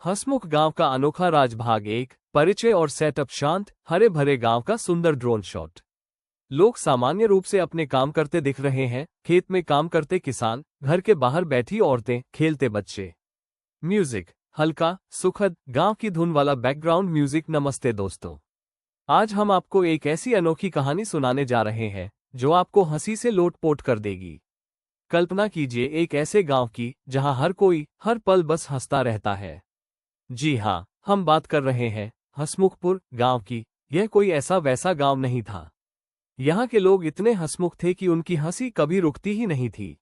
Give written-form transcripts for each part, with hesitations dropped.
हंसमुख गांव का अनोखा राज भाग 1 परिचय और सेटअप। शांत हरे भरे गांव का सुंदर ड्रोन शॉट। लोग सामान्य रूप से अपने काम करते दिख रहे हैं। खेत में काम करते किसान, घर के बाहर बैठी औरतें, खेलते बच्चे। म्यूजिक हल्का सुखद गांव की धुन वाला बैकग्राउंड म्यूजिक। नमस्ते दोस्तों, आज हम आपको एक ऐसी अनोखी कहानी सुनाने जा रहे हैं जो आपको हंसी से लोटपोट कर देगी। कल्पना कीजिए एक ऐसे गांव की जहां हर कोई हर पल बस हंसता रहता है। जी हाँ, हम बात कर रहे हैं हंसमुखपुर गांव की। यह कोई ऐसा वैसा गांव नहीं था। यहाँ के लोग इतने हंसमुख थे कि उनकी हंसी कभी रुकती ही नहीं थी।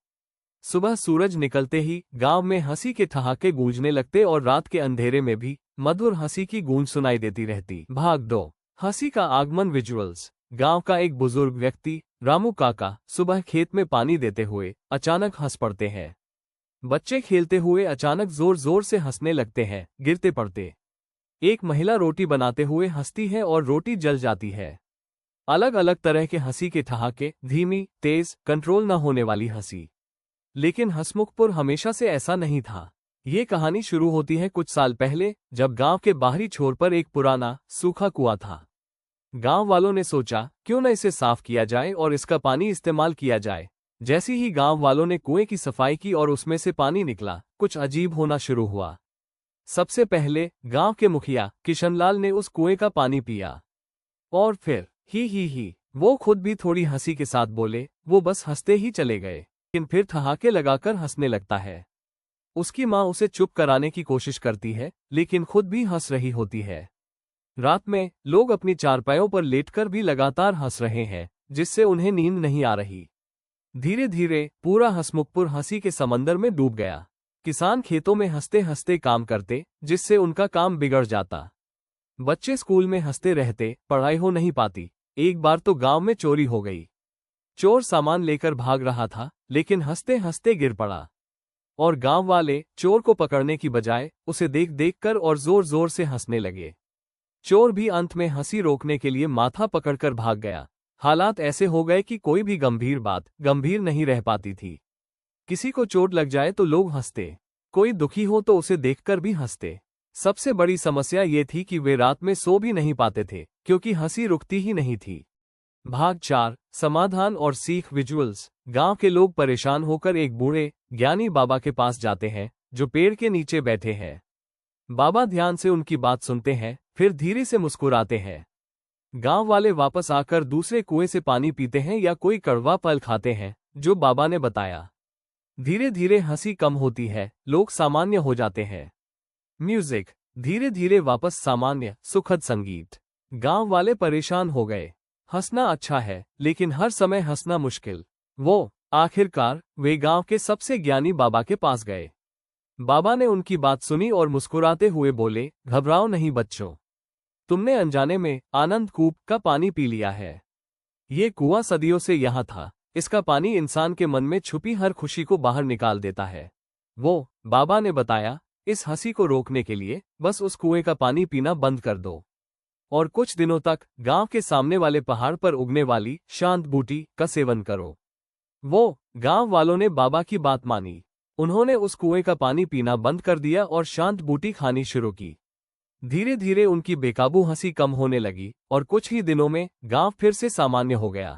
सुबह सूरज निकलते ही गांव में हंसी के ठहाके गूंजने लगते और रात के अंधेरे में भी मधुर हंसी की गूंज सुनाई देती रहती। भाग 2 हंसी का आगमन विजुअल्स। गांव का एक बुजुर्ग व्यक्ति रामू काका सुबह खेत में पानी देते हुए अचानक हंस पड़ते हैं। बच्चे खेलते हुए अचानक जोर जोर से हंसने लगते हैं, गिरते पड़ते। एक महिला रोटी बनाते हुए हंसती है और रोटी जल जाती है। अलग अलग तरह के हंसी के ठहाके, धीमी, तेज, कंट्रोल न होने वाली हंसी। लेकिन हंसमुखपुर हमेशा से ऐसा नहीं था। ये कहानी शुरू होती है कुछ साल पहले, जब गांव के बाहरी छोर पर एक पुराना सूखा कुआं था। गांव वालों ने सोचा क्यों न इसे साफ किया जाए और इसका पानी इस्तेमाल किया जाए। जैसे ही गांव वालों ने कुएं की सफाई की और उसमें से पानी निकला, कुछ अजीब होना शुरू हुआ। सबसे पहले गांव के मुखिया किशनलाल ने उस कुएं का पानी पिया और फिर ही वो खुद भी थोड़ी हंसी के साथ बोले। वो बस हंसते ही चले गए, लेकिन फिर ठहाके लगाकर हंसने लगता है। उसकी माँ उसे चुप कराने की कोशिश करती है, लेकिन खुद भी हंस रही होती है। रात में लोग अपनी चारपाइयों पर लेटकर भी लगातार हंस रहे हैं, जिससे उन्हें नींद नहीं आ रही। धीरे धीरे पूरा हंसमुखपुर हंसी के समंदर में डूब गया। किसान खेतों में हंसते हंसते काम करते, जिससे उनका काम बिगड़ जाता। बच्चे स्कूल में हंसते रहते, पढ़ाई हो नहीं पाती। एक बार तो गांव में चोरी हो गई। चोर सामान लेकर भाग रहा था, लेकिन हंसते हंसते गिर पड़ा और गांव वाले चोर को पकड़ने की बजाय उसे देख देख कर और जोर जोर से हंसने लगे। चोर भी अंत में हंसी रोकने के लिए माथा पकड़कर भाग गया। हालात ऐसे हो गए कि कोई भी गंभीर बात गंभीर नहीं रह पाती थी। किसी को चोट लग जाए तो लोग हंसते, कोई दुखी हो तो उसे देखकर भी हंसते। सबसे बड़ी समस्या ये थी कि वे रात में सो भी नहीं पाते थे, क्योंकि हंसी रुकती ही नहीं थी। भाग 4 समाधान और सीख विजुअल्स। गांव के लोग परेशान होकर एक बूढ़े ज्ञानी बाबा के पास जाते हैं, जो पेड़ के नीचे बैठे हैं। बाबा ध्यान से उनकी बात सुनते हैं, फिर धीरे से मुस्कुराते हैं। गांव वाले वापस आकर दूसरे कुएं से पानी पीते हैं या कोई कड़वा फल खाते हैं जो बाबा ने बताया। धीरे धीरे हंसी कम होती है, लोग सामान्य हो जाते हैं। म्यूजिक धीरे धीरे वापस सामान्य, सुखद संगीत। गांव वाले परेशान हो गए। हंसना अच्छा है, लेकिन हर समय हंसना मुश्किल। वो आखिरकार वे गांव के सबसे ज्ञानी बाबा के पास गए। बाबा ने उनकी बात सुनी और मुस्कुराते हुए बोले, घबराओ नहीं बच्चों, तुमने अनजाने में आनंद कूप का पानी पी लिया है। ये कुआं सदियों से यहाँ था। इसका पानी इंसान के मन में छुपी हर खुशी को बाहर निकाल देता है। वो बाबा ने बताया, इस हंसी को रोकने के लिए बस उस कुएं का पानी पीना बंद कर दो और कुछ दिनों तक गांव के सामने वाले पहाड़ पर उगने वाली शांत बूटी का सेवन करो। वो गांव वालों ने बाबा की बात मानी। उन्होंने उस कुएं का पानी पीना बंद कर दिया और शांत बूटी खानी शुरू की। धीरे धीरे उनकी बेकाबू हंसी कम होने लगी और कुछ ही दिनों में गांव फिर से सामान्य हो गया।